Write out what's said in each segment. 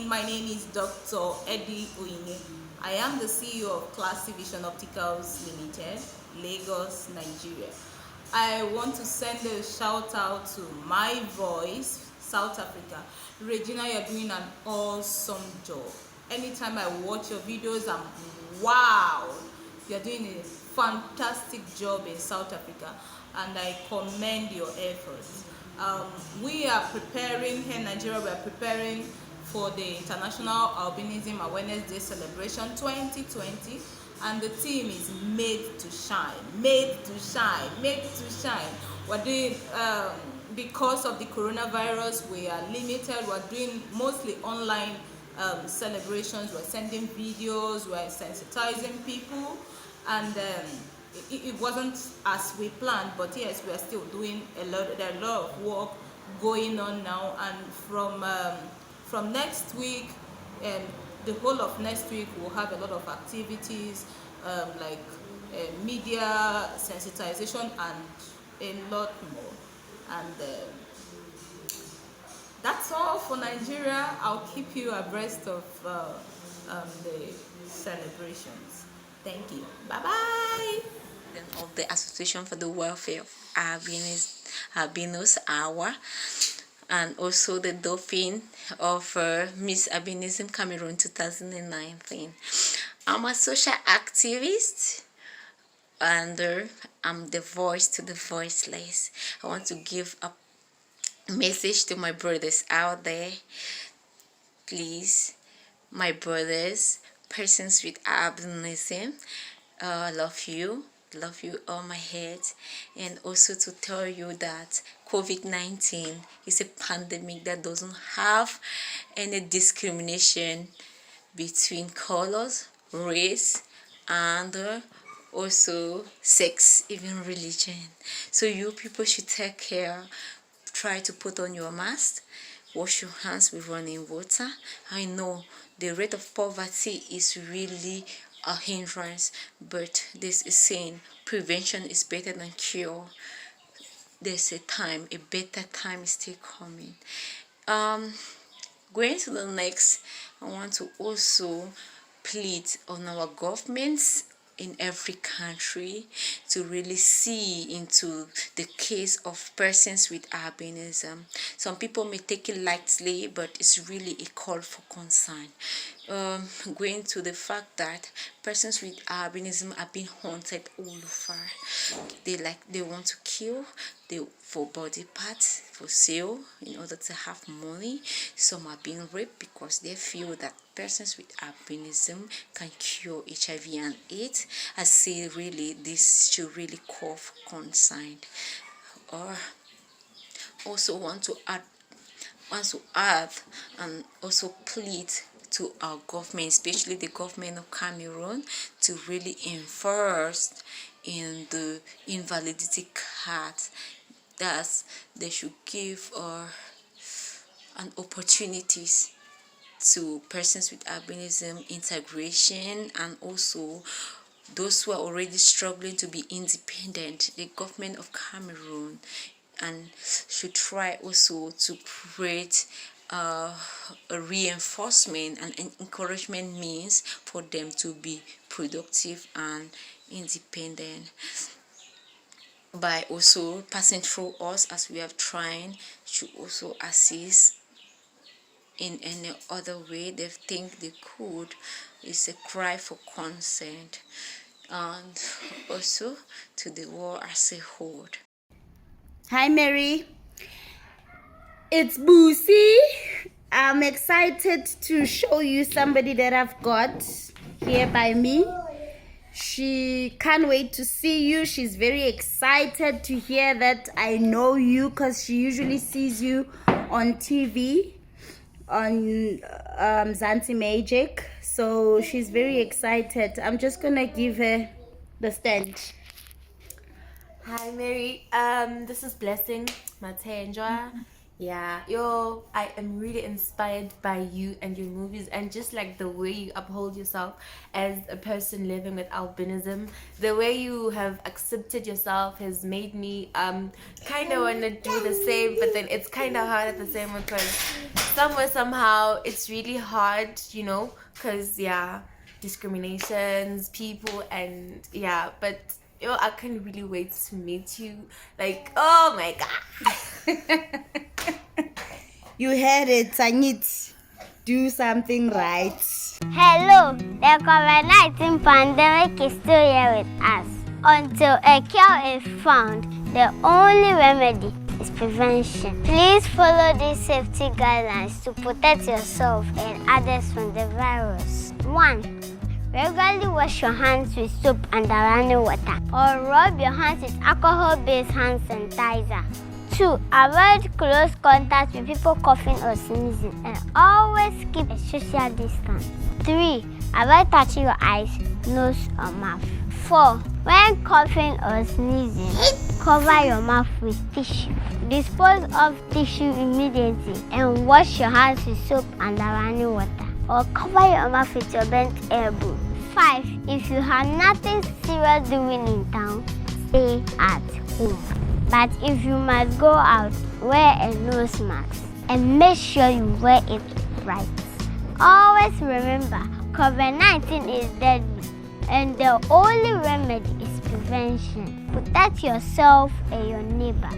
morning. My name is Dr. Eddie Oyine. I am the CEO of Classy Vision Opticals Limited, Lagos, Nigeria. I want to send a shout out to My Voice, South Africa. Regina, you're doing an awesome job. Anytime I watch your videos, I'm wow. You're doing a fantastic job in South Africa, and I commend your efforts. We are preparing here in Nigeria, we are preparing for the International Albinism Awareness Day celebration 2020, and the theme is made to shine, made to shine, made to shine. We're doing, because of the coronavirus, we are limited. We're doing mostly online celebrations. We're sending videos, we're sensitizing people, and it wasn't as we planned, but yes, we are still doing there are a lot of work going on now. And from next week, the whole of next week, we'll have a lot of activities, like media sensitization and a lot more. And that's all for Nigeria. I'll keep you abreast of the celebrations. Thank you. Bye bye. Of the Association for the Welfare of Albinos Hour, and also the Dauphin of Miss Albinism Cameroon 2019. I'm a social activist, and I'm the voice to the voiceless. I want to give a message to my brothers out there. Please, my brothers, persons with albinism, love you all my heart, and also to tell you that COVID-19 is a pandemic that doesn't have any discrimination between colors, race, and also sex, even religion. So you people should take care. Try to put on your mask, wash your hands with running water. I know the rate of poverty is really a hindrance, but this is saying prevention is better than cure. There's a better time is still coming. Going to the next, I want to also plead on our governments in every country to really see into the case of persons with albinism. Some people may take it lightly, but it's really a call for concern. Going to the fact that persons with albinism are being haunted all over. They want to kill for body parts for sale in order to have money. Some are being raped because they feel that persons with albinism can cure HIV and AIDS. I say really this should really call for concern. Or also want to add and also plead to our government, especially the government of Cameroon, to really enforce in the invalidity card. Thus, they should give an opportunities to persons with albinism integration, and also those who are already struggling to be independent. The government of Cameroon and should try also to create a reinforcement and an encouragement means for them to be productive and independent, by also passing through us as we have tried, should also assist in any other way they think they could. It's a cry for consent, and also to the world as a whole. Hi Mary, it's Boosie. I'm excited to show you somebody that I've got here by me. She can't wait to see you. She's very excited to hear that I know you, because she usually sees you on TV on Zanti Magic. So she's very excited. I'm just gonna give her the stand. Hi Mary, this is Blessing Matenjwa. Yeah, I am really inspired by you and your movies, and just like the way you uphold yourself as a person living with albinism. The way you have accepted yourself has made me kind of want to do the same, but then it's kind of hard at the same time, because somewhere, somehow, it's really hard, because, yeah, discriminations, people, and, yeah, but, I can't really wait to meet you. Like, oh my God. You heard it, Sanyit. Do something right. Hello, the COVID-19 pandemic is still here with us. Until a cure is found, the only remedy is prevention. Please follow these safety guidelines to protect yourself and others from the virus. 1. Regularly wash your hands with soap and running water, or rub your hands with alcohol-based hand sanitizer. 2. Avoid close contact with people coughing or sneezing, and always keep a social distance. 3. Avoid touching your eyes, nose, or mouth. 4. When coughing or sneezing, cover your mouth with tissue. Dispose of tissue immediately and wash your hands with soap and running water, or cover your mouth with your bent elbow. 5. If you have nothing serious doing in town, stay at home. But if you must go out, wear a nose mask and make sure you wear it right. Always remember, COVID-19 is deadly, and the only remedy is prevention. Protect yourself and your neighbor.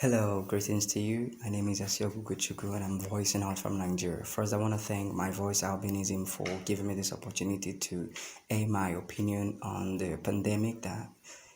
Hello, greetings to you. My name is Asiogu Guchuku and I'm voicing out from Nigeria. First, I want to thank my voice Albinism for giving me this opportunity to air my opinion on the pandemic that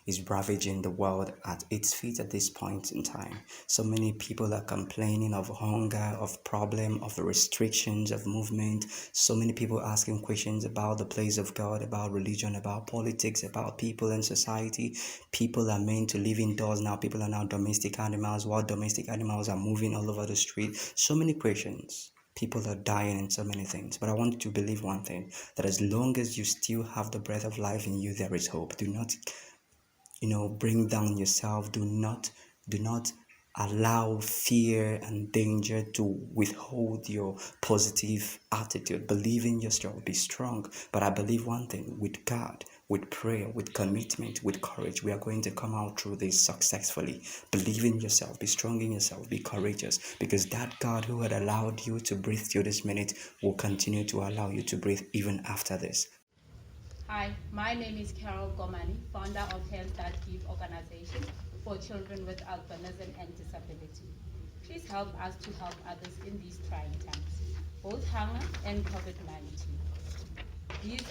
is ravaging the world at its feet at this point in time. So many people are complaining of hunger, of problem, of restrictions, of movement. So many people asking questions about the place of God, about religion, about politics, about people and society. People are meant to live indoors now. People are now domestic animals, while domestic animals are moving all over the street. So many questions. People are dying and so many things. But I want you to believe one thing, that as long as you still have the breath of life in you, there is hope. Do not bring down yourself. Do not allow fear and danger to withhold your positive attitude. Believe in yourself, be strong. But I believe one thing, with God, with prayer, with commitment, with courage, we are going to come out through this successfully. Believe in yourself, be strong in yourself, be courageous, because that God who had allowed you to breathe till this minute will continue to allow you to breathe even after this. Hi, my name is Carol Gomani, founder of Health That Give organization for children with albinism and disability. Please help us to help others in these trying times, both hunger and COVID-19. These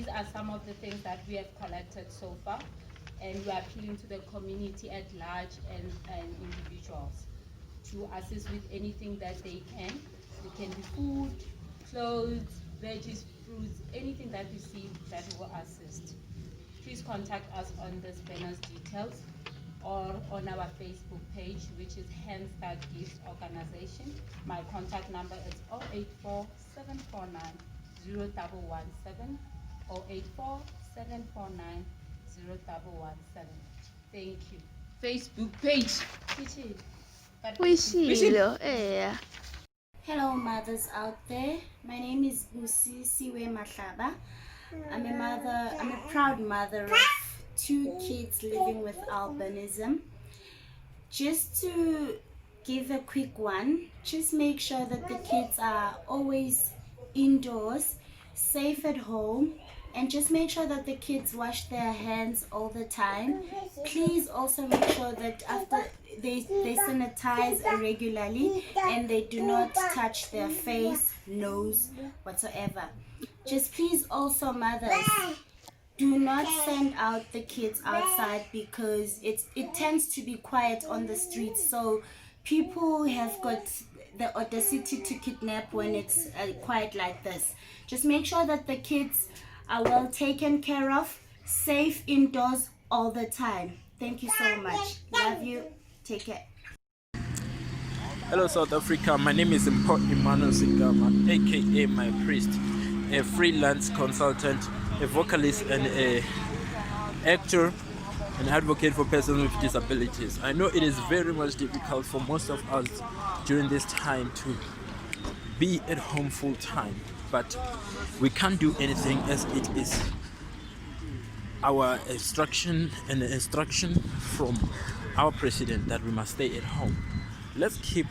are some of the things that we have collected so far, and we are appealing to the community at large and individuals to assist with anything that they can. It can be food, clothes, veggies, fruits, anything that you see that will assist. Please contact us on this banner's details or on our Facebook page, which is Hands That Gives Organization. My contact number is 084 749 0117 084 749 0117. Thank you. Facebook page. Hello, mothers out there. My name is Busi Siwe Mahlaba. I'm a proud mother of 2 kids living with albinism. Just to give a quick one, just make sure that the kids are always indoors, safe at home, and just make sure that the kids wash their hands all the time. Please also make sure that after they sanitize regularly and they do not touch their face, nose, whatsoever. Just please also, mothers, do not send out the kids outside, because it tends to be quiet on the streets. So people have got the audacity to kidnap when it's quiet like this. Just make sure that the kids are well taken care of, safe indoors all the time. Thank you so much. Love you. Take care. Hello, South Africa. My name is Emmanuel Singama, aka My Priest, a freelance consultant, a vocalist, and a actor. an advocate for persons with disabilities. I know it is very much difficult for most of us during this time to be at home full time, but we can't do anything as it is our instruction and the instruction from our president that we must stay at home. Let's keep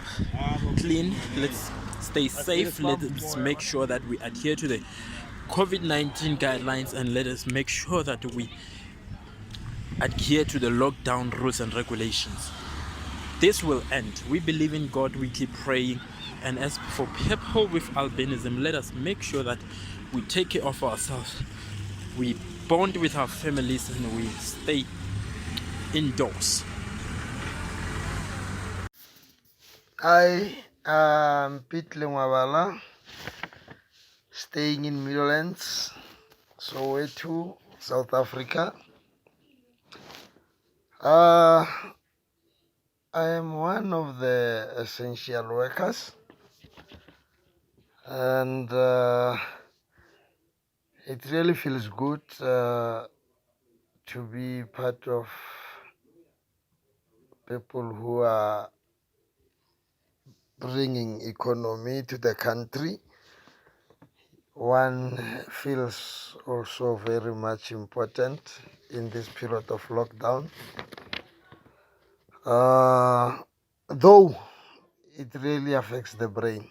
clean, let's stay safe, let's make sure that we adhere to the COVID-19 guidelines, and let us make sure that we adhere to the lockdown rules and regulations. This will end. We believe in God, we keep praying. And as for people with albinism, let us make sure that we take care of ourselves, we bond with our families, and we stay indoors. I am Pete Lengwabala, staying in Midlands, Soweto, South Africa. I am one of the essential workers, and it really feels good to be part of people who are bringing economy to the country. One feels also very much important in this period of lockdown. Though it really affects the brain,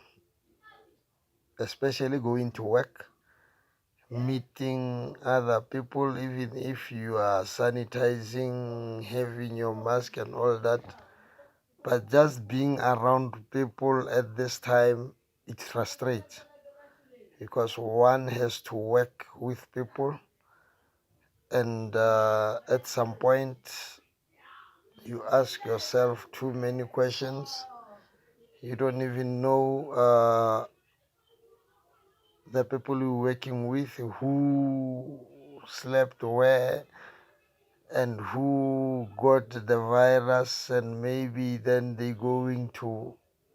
especially going to work, meeting other people, even if you are sanitizing, having your mask and all that. But just being around people at this time, it frustrates, because one has to work with people, and at some point you ask yourself too many questions. You don't even know the people you're working with, who slept where and who got the virus, and maybe then they're going to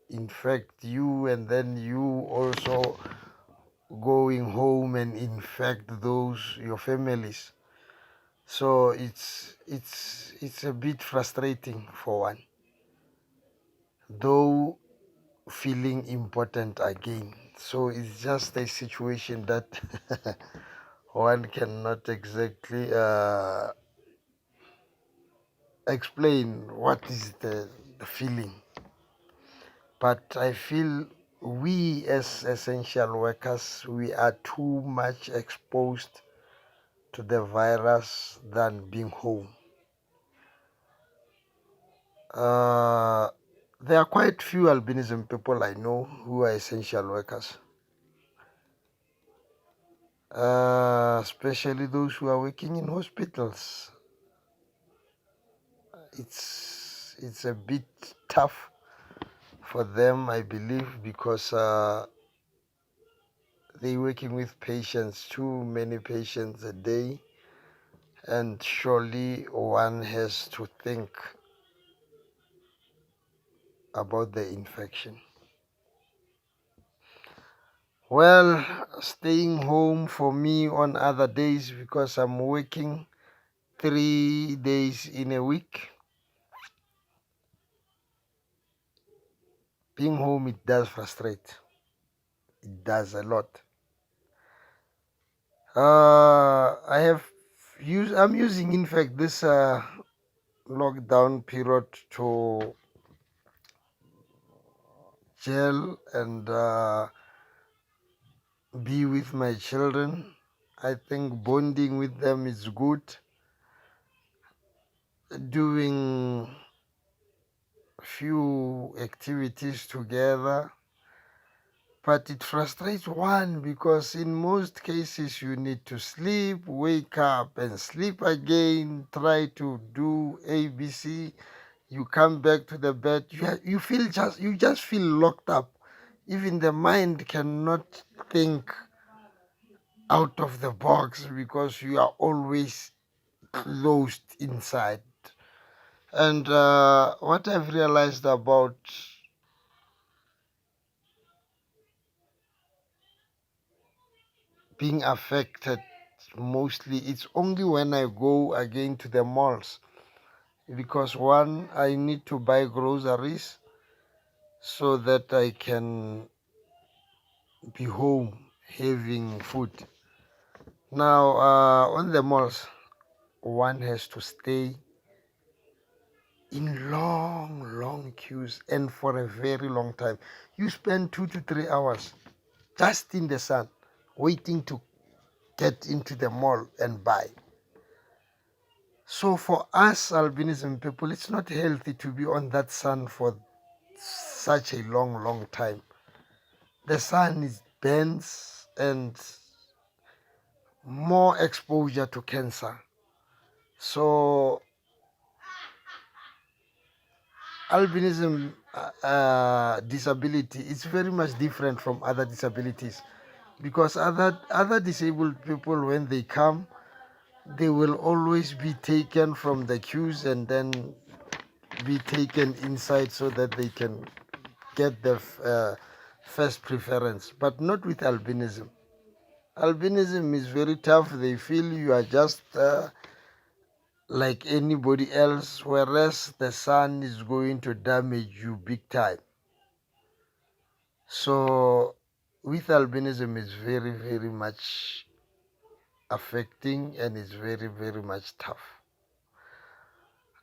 infect you, and then you also going home and infect those your families. So it's a bit frustrating for one, though feeling important again. So it's just a situation that one cannot exactly explain what is the feeling. But I feel we as essential workers, we are too much exposed to the virus than being home. There are quite few albinism people I know who are essential workers, especially those who are working in hospitals. It's a bit tough for them, I believe, because they're working with patients, too many patients a day, and surely one has to think about the infection. Well, staying home for me on other days, because I'm working 3 days in a week, being home, it does frustrate. It does a lot. I'm using, in fact, this lockdown period to gel and be with my children. I think bonding with them is good. Doing few activities together, but it frustrates one, because in most cases you need to sleep, wake up and sleep again, try to do ABC. You come back to the bed, you just feel locked up. Even the mind cannot think out of the box, because you are always closed inside. And what I've realized about being affected, mostly it's only when I go again to the malls, because one, I need to buy groceries so that I can be home having food. Now, on the malls, one has to stay in long queues and for a very long time. You spend 2 to 3 hours just in the sun waiting to get into the mall and buy. So for us albinism people, it's not healthy to be on that sun for such a long time. The sun is burns and more exposure to cancer. So albinism disability is very much different from other disabilities, because other disabled people, when they come, they will always be taken from the queues and then be taken inside so that they can get the first preference, but not with albinism. Albinism is very tough. They feel you are just like anybody else, whereas the sun is going to damage you big time. So with albinism is very much affecting and is very much tough.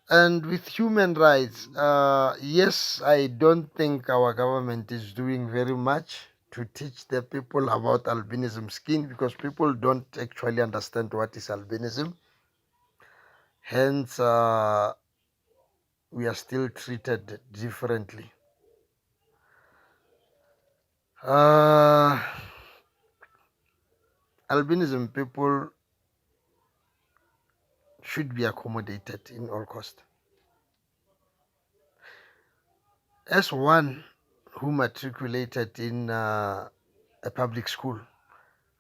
And with human rights, yes, I don't think our government is doing very much to teach the people about albinism skin, because people don't actually understand what is albinism. Hence, we are still treated differently. Albinism people should be accommodated in all cost. As one who matriculated in a public school,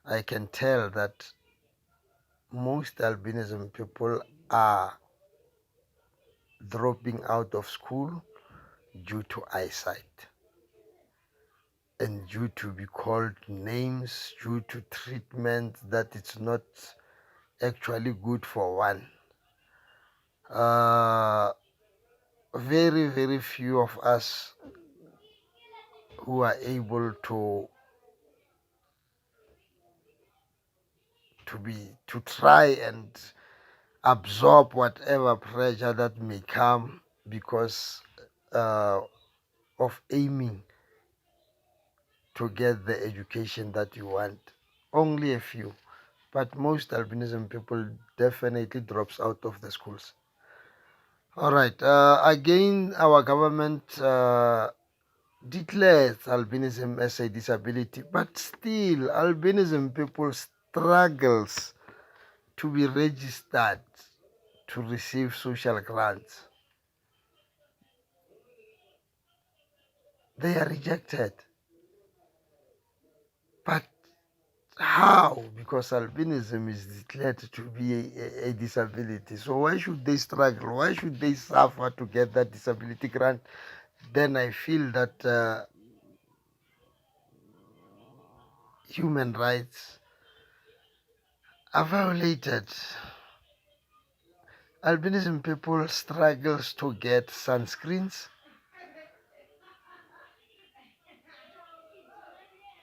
I can tell that most albinism people are dropping out of school due to eyesight and due to be called names, due to treatment that it's not actually good for one. Very few of us who are able to try and absorb whatever pressure that may come because of aiming to get the education that you want. Only a few, but most albinism people definitely drops out of the schools. All right. Again, our government declares albinism as a disability, but still albinism people struggles to be registered to receive social grants. They are rejected. But how? Because albinism is declared to be a disability. So why should they struggle? Why should they suffer to get that disability grant? Then I feel that human rights are violated. Albinism people struggles to get sunscreens,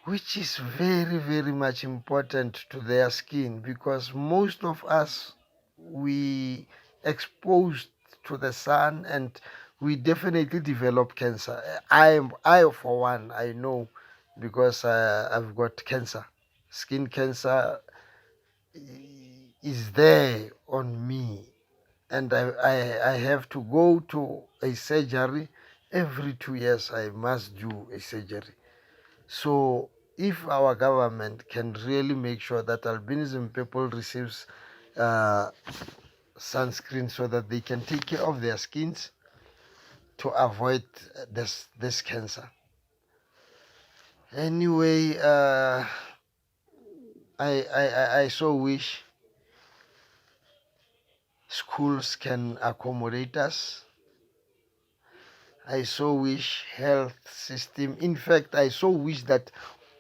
which is very much important to their skin, because most of us, we exposed to the sun and we definitely develop cancer. I for one, I know, because I've got cancer. Skin cancer is there on me, and I have to go to a surgery every 2 years. I must do a surgery. So if our government can really make sure that albinism people receives sunscreen so that they can take care of their skins to avoid this cancer. Anyway, I so wish schools can accommodate us. I so wish health system. In fact, I so wish that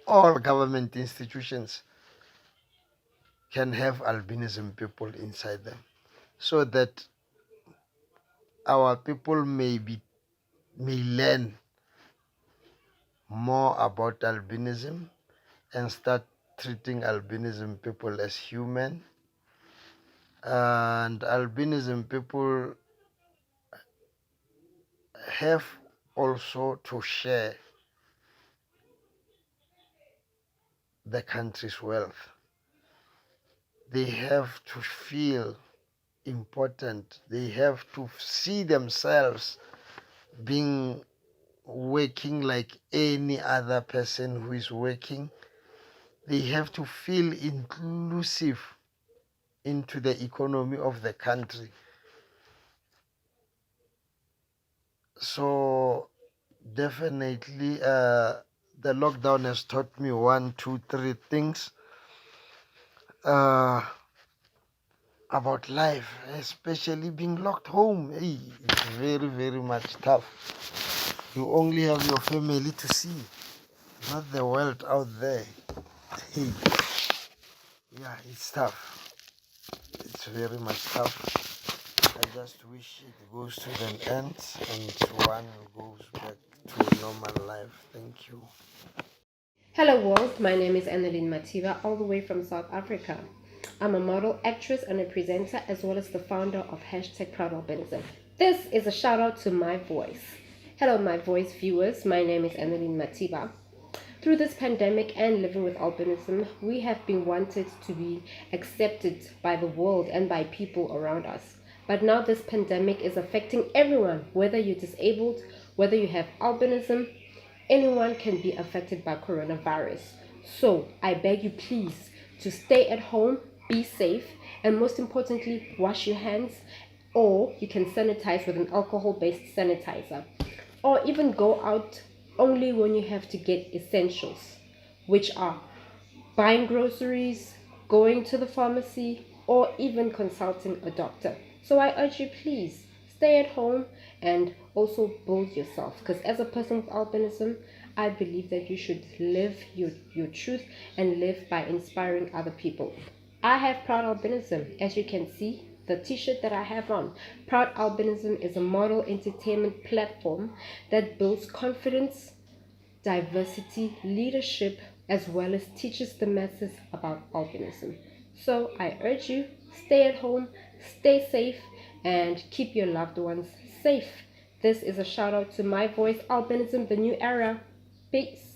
all government institutions can have albinism people inside them, so that our people may learn more about albinism and start treating albinism people as human. And albinism people have also to share the country's wealth. They have to feel important. They have to see themselves being working like any other person who is working. They have to feel inclusive into the economy of the country. So definitely the lockdown has taught me 1, 2, 3 things about life, especially being locked home. Hey, it's very, very much tough. You only have your family to see, not the world out there. Hey, yeah, it's tough. It's very much tough. I just wish it goes to an end and one goes back to normal life. Thank you. Hello world, my name is Annalyn Matiba, all the way from South Africa. I'm a model, actress, and a presenter, as well as the founder of #ProudAlbinism. This is a shout out to My Voice. Hello My Voice viewers, my name is Annalyn Matiba. Through this pandemic and living with albinism, we have been wanted to be accepted by the world and by people around us. But now this pandemic is affecting everyone, whether you're disabled, whether you have albinism, anyone can be affected by coronavirus. So I beg you please to stay at home, be safe, and most importantly, wash your hands, or you can sanitize with an alcohol-based sanitizer, or even go out only when you have to get essentials, which are buying groceries, going to the pharmacy, or even consulting a doctor. So I urge you, please stay at home and also build yourself, because as a person with albinism, I believe that you should live your truth and live by inspiring other people. I have Proud Albinism. As you can see, the t-shirt that I have on. Proud Albinism is a model entertainment platform that builds confidence, diversity, leadership, as well as teaches the masses about albinism. So I urge you, stay at home, stay safe, and keep your loved ones safe. This is a shout out to My Voice, Albinism, the new era. Peace.